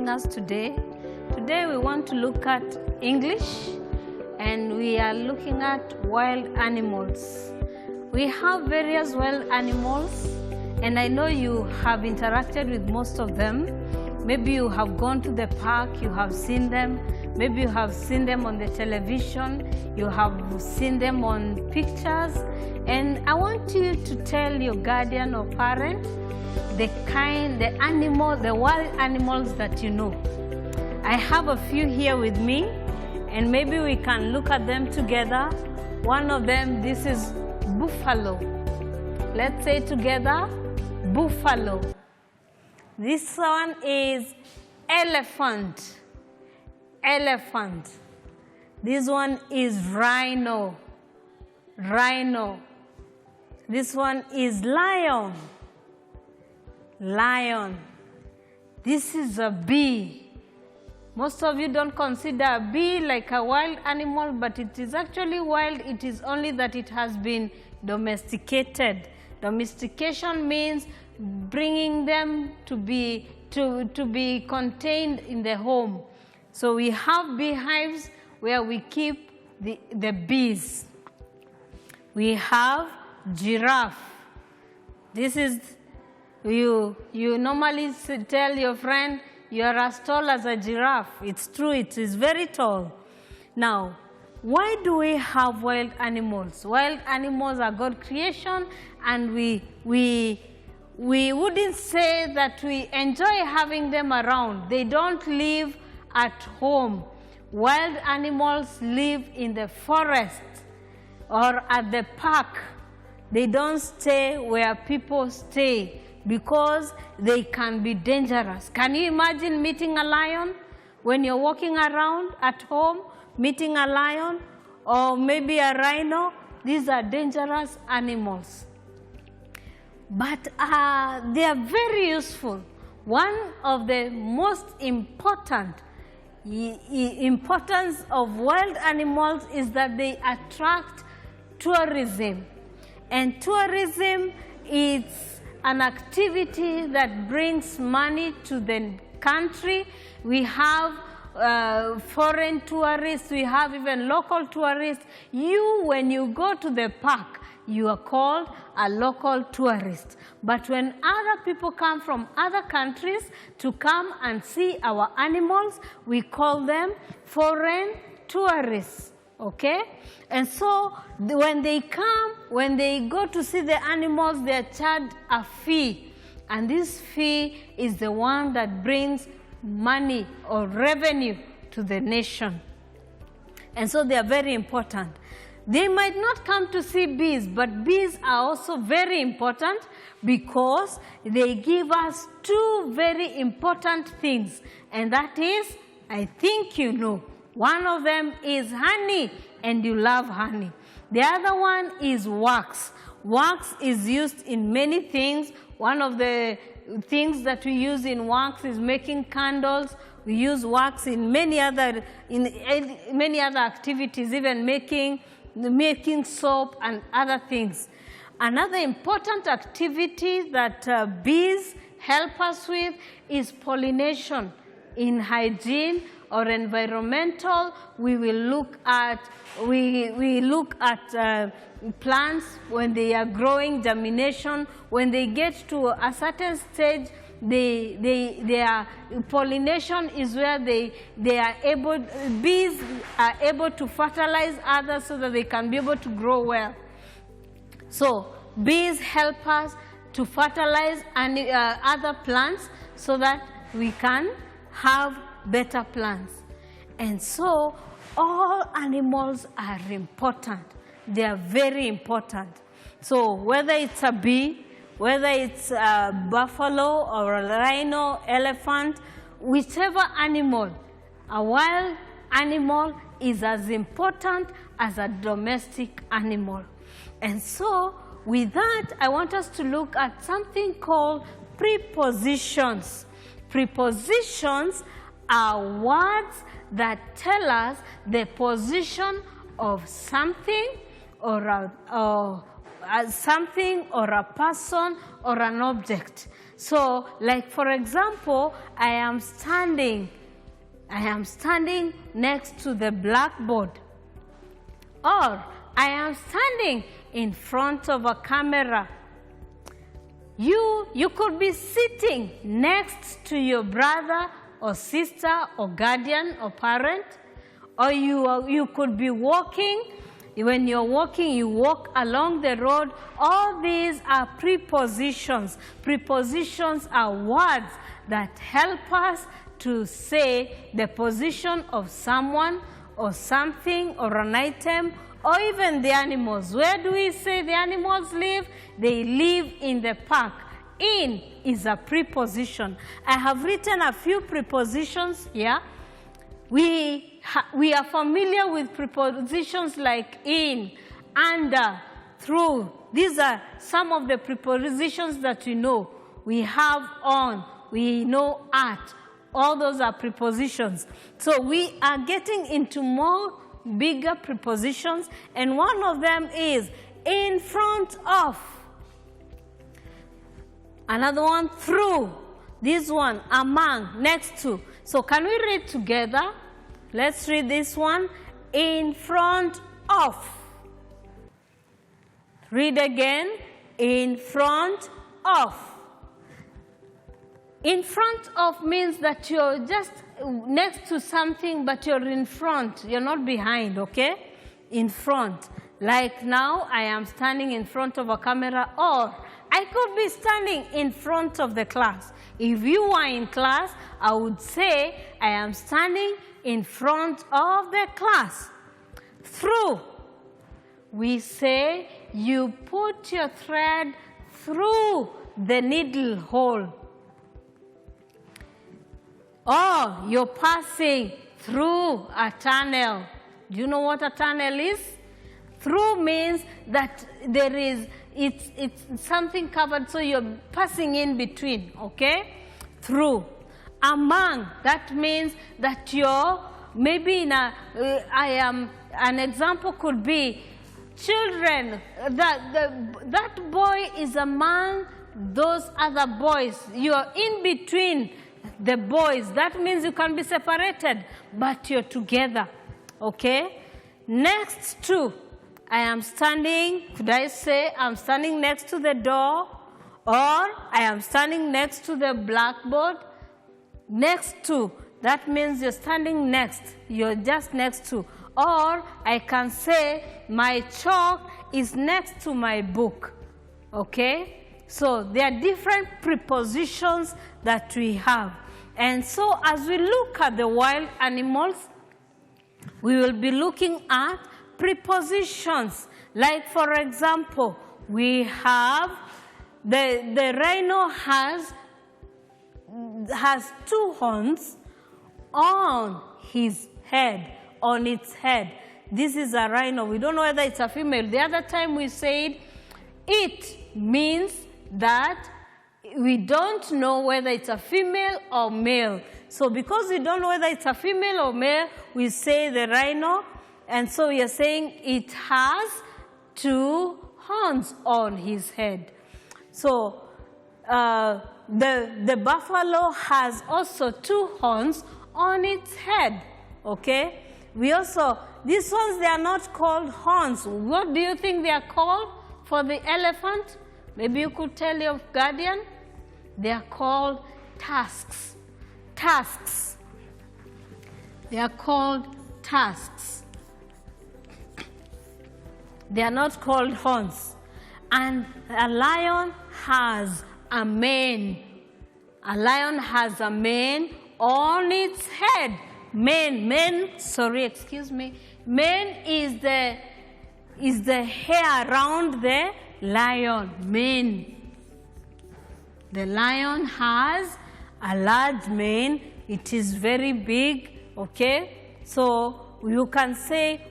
joining us today. Today we want to look at English, and we are looking at wild animals. We have various wild animals, and I know you have interacted with most of them. Maybe you have gone to the park, you have seen them. Maybe you have seen them on the television, you have seen them on pictures. And I want you to tell your guardian or parent the wild animals that you know. I have a few here with me, and maybe we can look at them together. One of them, this is buffalo. Let's say together, buffalo. This one is elephant. Elephant. This one is rhino. Rhino. This one is lion. Lion. This is a bee. Most of you don't consider a bee like a wild animal, but it is actually wild. It is only that it has been domesticated. Domestication means bringing them to be contained in the home. So we have beehives where we keep the bees. We have giraffe. This is, you normally tell your friend, you are as tall as a giraffe. It's true, it is very tall. Now, why do we have wild animals? Wild animals are God's creation, and we wouldn't say that we enjoy having them around. They don't live at home. Wild animals live in the forest or at the park. They don't stay where people stay because they can be dangerous. Can you imagine meeting a lion when you're walking around at home, meeting a lion or maybe a rhino? These are dangerous animals. But they are very useful. One of the most importance of wild animals is that they attract tourism. And tourism is an activity that brings money to the country. We have foreign tourists, we have even local tourists. When you go to the park, you are called a local tourist. But when other people come from other countries to come and see our animals, we call them foreign tourists, okay? And so when they come, when they go to see the animals, they are charged a fee. And this fee is the one that brings money or revenue to the nation. And so they are very important. They might not come to see bees, but bees are also very important because they give us two very important things. And that is, I think you know, one of them is honey, and you love honey. The other one is wax. Wax is used in many things. One of the things that we use in wax is making candles. We use wax in many other activities, even making soap and other things. Another important activity that bees help us with is pollination. In hygiene or environmental, we will look at plants when they are growing, germination. When they get to a certain stage, their pollination is where bees are able to fertilize others so that they can be able to grow well. So bees help us to fertilize other plants so that we can have better plants. And so all animals are important. They are very important. So whether it's a bee, whether it's a buffalo or a rhino, elephant, whichever animal, a wild animal is as important as a domestic animal. And so with that, I want us to look at something called prepositions. Prepositions are words that tell us the position of something or something or a person or an object. So, like for example, I am standing next to the blackboard, or I am standing in front of a camera. You could be sitting next to your brother or sister or guardian or parent, or you could be walking. When you're walking, you walk along the road. All these are prepositions. Prepositions are words that help us to say the position of someone or something or an item, or even the animals. Where do we say the animals live? They live in the park. In is a preposition. I have written a few prepositions here. We are familiar with prepositions like in, under, through. These are some of the prepositions that we know. We have on, we know at. All those are prepositions. So we are getting into more bigger prepositions, and one of them is in front of. Another one, through. This one, among, next to. So can we read together? Let's read this one. In front of. Read again. In front of. In front of means that you're just next to something, but you're in front. You're not behind, okay? In front. Like now, I am standing in front of a camera, or I could be standing in front of the class. If you are in class, I would say, I am standing in front of the class. Through. We say, you put your thread through the needle hole. Or you're passing through a tunnel. Do you know what a tunnel is? Through means that there is, it's something covered, so you're passing in between, okay? Through. Among, that means that you're maybe in a, an example could be children, that boy is among those other boys. You're in between the boys. That means you can be separated, but you're together, okay? Next to, I am standing, could I say I'm standing next to the door, or I am standing next to the blackboard? Next to, that means you're standing next, you're just next to. Or I can say my chalk is next to my book, okay? So there are different prepositions that we have. And so as we look at the wild animals, we will be looking at prepositions. Like for example, we have the rhino has 2 horns on his head, on its head. This is a rhino. We don't know whether it's a female. The other time we said it means that we don't know whether it's a female or male. So because we don't know whether it's a female or male, we say the rhino. And so we are saying it has 2 horns on his head. So the buffalo has also 2 horns on its head, okay? We also, these ones, they are not called horns. What do you think they are called for the elephant? Maybe you could tell your guardian. They are called tusks. Tusks. They are called tusks. They are not called horns. And a lion has a mane. A lion has a mane on its head. Mane, sorry, excuse me. Mane is the hair around the lion, mane. The lion has a large mane. It is very big, okay? So you can say,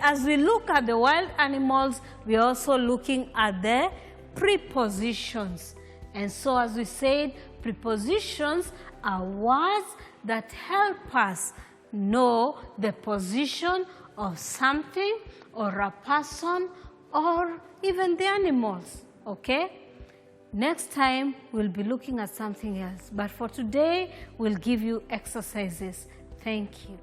as we look at the wild animals, we are also looking at the prepositions. And so as we said, prepositions are words that help us know the position of something or a person or even the animals, okay? Next time, we'll be looking at something else. But for today, we'll give you exercises. Thank you.